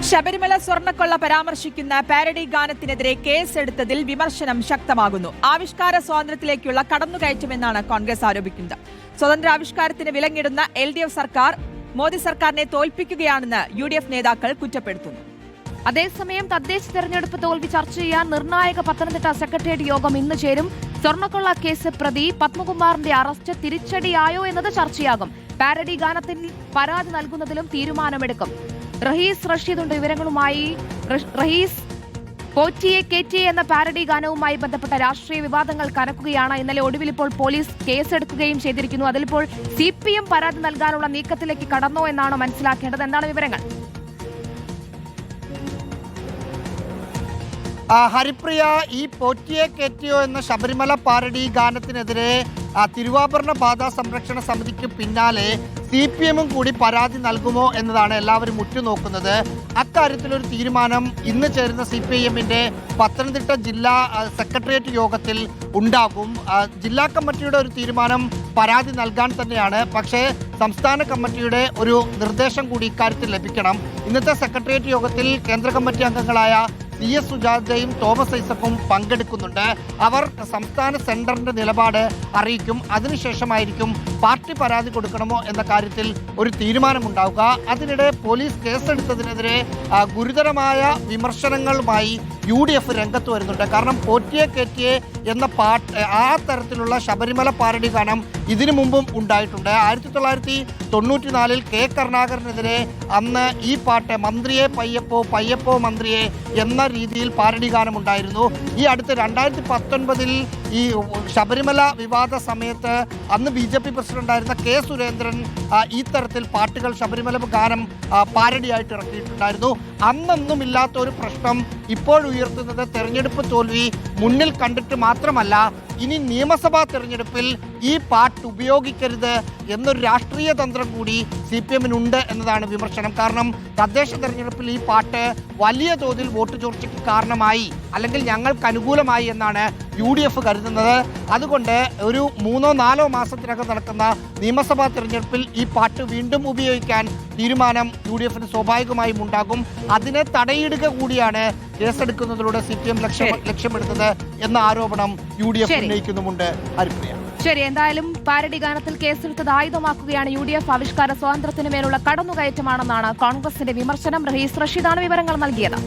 ശബരിമല സ്വർണ്ണക്കൊള്ള പരാമർശിക്കുന്ന പാരഡി ഗാനത്തിനെതിരെ കേസെടുത്തതിൽ വിമർശനം ശക്തമാകുന്നു. ആവിഷ്കാര സ്വാതന്ത്ര്യത്തിലേക്കുള്ള കടന്നുകയറ്റമെന്നാണ് കോൺഗ്രസ് ആരോപിക്കുന്നത്. സ്വതന്ത്ര ആവിഷ്കാരത്തിന് വിലങ്ങിടുന്ന LDF സർക്കാർ മോദി സർക്കാരിനെ തോൽപ്പിക്കുകയാണെന്ന് UDF നേതാക്കൾ കുറ്റപ്പെടുത്തുന്നു. അതേസമയം തദ്ദേശ തെരഞ്ഞെടുപ്പ് തോൽവി ചർച്ച ചെയ്യാൻ നിർണായക പത്തനംതിട്ട സെക്രട്ടേറിയറ്റ് യോഗം ഇന്ന് ചേരും. സ്വർണ്ണക്കൊള്ള കേസ് പ്രതി പത്മകുമാറിന്റെ അറസ്റ്റ് തിരിച്ചടിയായോ എന്നത് ചർച്ചയാകും. പാരഡി ഗാനത്തിൽ പരാതി നൽകുന്നതിലും തീരുമാനമെടുക്കും. റഹീസ് റഷീദുണ്ട് വിവരങ്ങളുമായി. റഹീസ്, പോറ്റിയെ കേറ്റിയെ എന്ന പാരഡി ഗാനവുമായി ബന്ധപ്പെട്ട രാഷ്ട്രീയ വിവാദങ്ങൾ കനക്കുകയാണ്. ഇന്നലെ ഒടുവിൽ ഇപ്പോൾ പോലീസ് കേസെടുക്കുകയും ചെയ്തിരിക്കുന്നു. അതിലിപ്പോൾ CPM പരാതി നൽകാനുള്ള നീക്കത്തിലേക്ക് കടന്നോ എന്നാണ് മനസ്സിലാക്കേണ്ടത്. എന്താണ് വിവരങ്ങൾ? ഹരിപ്രിയ, ഈ പോറ്റിയെ കേറ്റിയോ എന്ന ശബരിമല പാരഡി ഗാനത്തിനെതിരെ തിരുവാഭരണ ബാധ സംരക്ഷണ സമിതിക്ക് പിന്നാലെ CPM കൂടി പരാതി നൽകുമോ എന്നതാണ് എല്ലാവരും ഉറ്റുനോക്കുന്നത്. അക്കാര്യത്തിലൊരു തീരുമാനം ഇന്ന് ചേരുന്ന CPIMന്റെ പത്തനംതിട്ട ജില്ലാ സെക്രട്ടേറിയറ്റ് യോഗത്തിൽ ഉണ്ടാകും. ജില്ലാ കമ്മിറ്റിയുടെ ഒരു തീരുമാനം പരാതി നൽകാൻ തന്നെയാണ്. പക്ഷേ സംസ്ഥാന കമ്മിറ്റിയുടെ ഒരു നിർദ്ദേശം കൂടി ഇക്കാര്യത്തിൽ ലഭിക്കണം. ഇന്നത്തെ സെക്രട്ടേറിയറ്റ് യോഗത്തിൽ കേന്ദ്ര കമ്മിറ്റി അംഗങ്ങളായ CS സുജാതയും തോമസ് ഐസക്കും പങ്കെടുക്കുന്നുണ്ട്. അവർ സംസ്ഥാന സെൻറ്ററിൻ്റെ നിലപാട് അറിയിക്കും. അതിനുശേഷമായിരിക്കും പാർട്ടി പരാതി കൊടുക്കണമോ എന്ന കാര്യത്തിൽ ഒരു തീരുമാനമുണ്ടാവുക. അതിനിടെ പോലീസ് കേസെടുത്തതിനെതിരെ ഗുരുതരമായ വിമർശനങ്ങളുമായി UDF രംഗത്ത് വരുന്നുണ്ട്. കാരണം പോറ്റിയെ കേറ്റിയെ എന്ന ആ തരത്തിലുള്ള ശബരിമല പാരഡി ഗാനം ഇതിനു മുമ്പും ഉണ്ടായിട്ടുണ്ട്. 1994 K കരുണാകരനെതിരെ അന്ന് ഈ പാട്ട് മന്ത്രിയെ പയ്യപ്പോ പയ്യപ്പോ മന്ത്രിയെ എന്ന രീതിയിൽ പാരഡി ഗാനം ഉണ്ടായിരുന്നു. ഈ അടുത്ത് 2019 ഈ ശബരിമല വിവാദ സമയത്ത് അന്ന് BJP പ്രസിഡന്റായിരുന്ന K സുരേന്ദ്രൻ ഈ തരത്തിൽ പാട്ടുകൾ ശബരിമല ഗാനം പാരഡിയായിട്ട് ഇറക്കിയിട്ടുണ്ടായിരുന്നു. അന്നൊന്നും ഇല്ലാത്ത ഒരു പ്രശ്നം ഇപ്പോഴുയർത്തുന്നത് തെരഞ്ഞെടുപ്പ് തോൽവി മുന്നിൽ കണ്ടിട്ട് മാത്രമല്ല, ഇനി നിയമസഭാ തെരഞ്ഞെടുപ്പിൽ ഈ പാട്ട് ഉപയോഗിക്കരുത് എന്നൊരു രാഷ്ട്രീയ തന്ത്രം കൂടി CPMനുണ്ട് എന്നതാണ് വിമർശനം. കാരണം തദ്ദേശ തെരഞ്ഞെടുപ്പിൽ ഈ പാട്ട് വലിയ തോതിൽ വോട്ട് ചോർച്ചയ്ക്ക് കാരണമായി, അല്ലെങ്കിൽ ഞങ്ങൾക്ക് അനുകൂലമായി എന്നാണ് UDF കരുതുന്നത്. അതുകൊണ്ട് ഒരു 3-4 മാസത്തിനകം നടക്കുന്ന നിയമസഭാ തെരഞ്ഞെടുപ്പിൽ ഈ പാട്ട് വീണ്ടും ഉപയോഗിക്കാൻ തീരുമാനം UDFന് സ്വാഭാവികമായും ഉണ്ടാകും. അതിനെ തടയിടുക കൂടിയാണ് കേസെടുക്കുന്നതിലൂടെ CPM ലക്ഷ്യമിടുന്നത് എന്ന ആരോപണം UDF ഉന്നയിക്കുന്നുമുണ്ട്. ഹരിപ്രിയ, ശരി, എന്തായാലും പാരഡി ഗാനത്തിൽ കേസെടുത്തത് ആയുധമാക്കുകയാണ് UDF. ആവിഷ്കാര സ്വാതന്ത്ര്യത്തിന് മേലുള്ള കടന്നുകയറ്റമാണെന്നാണ് കോൺഗ്രസിന്റെ വിമർശനം. റഹീസ് റഷീദാണ് വിവരങ്ങൾ നൽകിയത്.